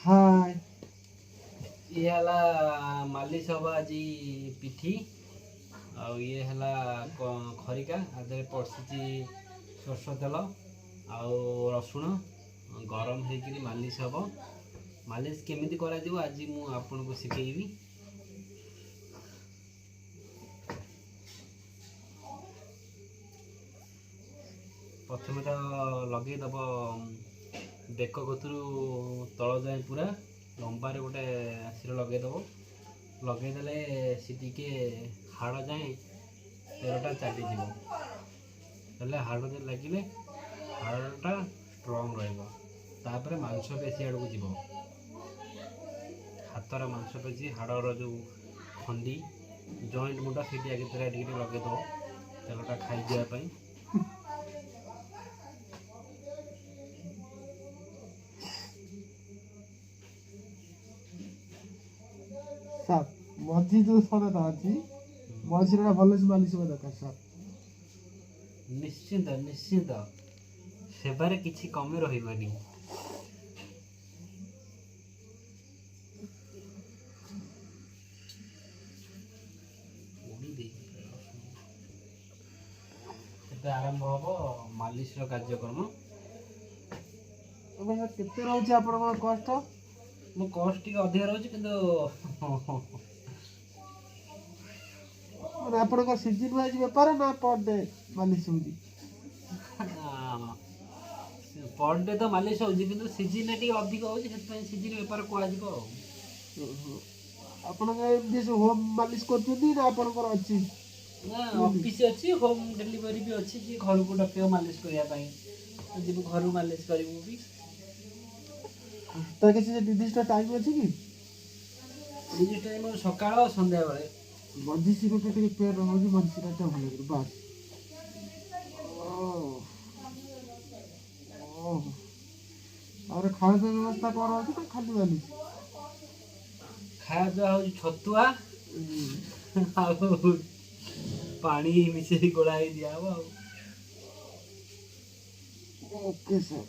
हाय ये हला मालिश हवा आज पिठी ये हला खरिका आधे पड़सी सरस तेल आउ रसुण गरम होकर मालिश हम मालिश केमिति करा जिवो आज मु आपन को सिखेइबी। प्रथम तो लगे दब बेक कतरू तल जाए पूरा लंबारे गोटे आशीर लगेदेव लगेदेले सी टिके हाड़ जाए तेलटा चलीज हाड़ लगे हाड़टा स्ट्रंग रपर मांसपेशी आड़ को जीव हाथर मांसपेशी हाड़र जो खंडी जॉइंट मुंडा सीटी आगे टे लगेदेव तेलटा खाई देवाई। सात मझी जो सरता अच्छी मझीरा भल से मालिश होगा दरकार सात निश्चिंत निश्चिंत सेबारे किछि कमी रहिबनी। आरंभ हम मालिश कार्यक्रम केते रहउछि आपन कष्ट मो कष्ट टी अधिक रहउछि किंतु माने आपन को सीजन वाइज व्यापार ना पर डे मालिश होउछि पर डे तो मालिश होउछि किंतु सीजन टी अधिक होउछि सेत सीजन व्यापार को आजिबो आपन के दिस होम मालिश करछथि ना आपन को अछि ना ऑफिस अछि होम डिलीवरी भी अछि जे घर को डके मालिश करिया पई जे घर मालिश करिवो भी तो किसी निर्दिष्ट टाइम अछि कि निज टाइम सकाळ संध्या बेले मझी सिरटा के पेयर रहउछि मझी सिरटा भल कर बस और खाने की व्यवस्था कर रहउछि तो खाली मालिश खाया हो छतुआ पानी मिसे गोलाई दिया ओके सर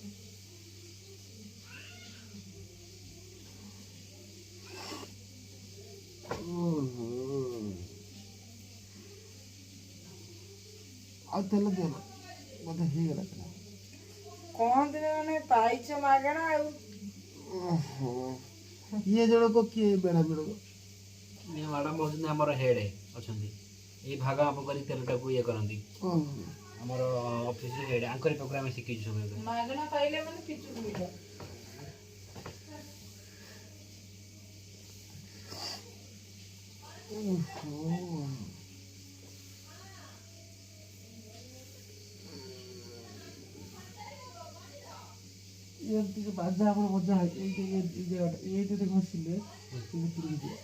आ तेल देना मत ही गला कौन दिन मैंने पाइछ मागणा ये जण को किए बेड़ा बेड़ा ये मैडम बहुत हमर हेड अछंती ए भाग आप करी तेलटा को ये करंती हमर ऑफिस रे हेड आंकर प्रोग्राम सिखि छु मागणा पाइले माने पिचु दुइटा ये तो बाजा हमर मजा है ये देखो सिले ये तिरगी दियो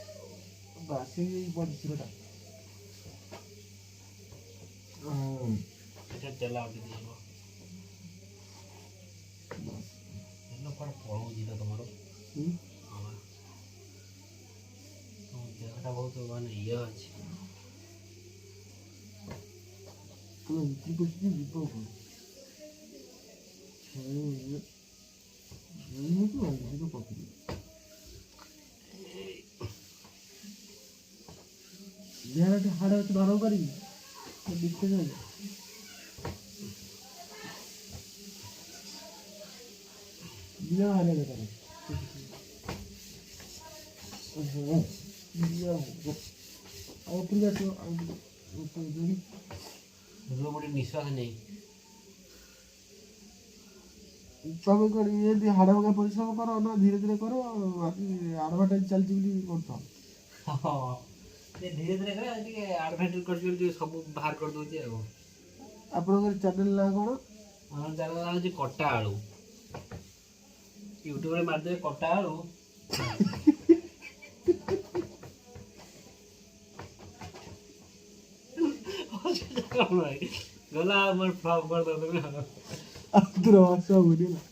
बस ये बड सिरटा अच्छा तेल आउट दियो तेल पर पळो दिला तमरो हां तो देहटा बहुत माने ये अछि तो की कुछ नहीं दीपो ये तो है तो पकड़ी यार के हाड़ तो बारो करी तो दिखते जाए बिना हारे ले करे ये और पूरा तो ऊपर जोड़ी रो बड़ी निश्वास नहीं तब कर ये दी हाड़ वगैरह परिश्रम करो ना धीरे धीरे करो बाकी एडवर्टाइज चल जीवली करता हां ये धीरे धीरे करे आज के एडवर्टाइज कर जो सब बाहर कर दोती आ आपन चैनल ना कोन हमर चैनल ना जे कट्टा आलू यूट्यूब रे मार दे कट्टा आलू गला हमर फ्लॉप कर दो अब तो सब हो गया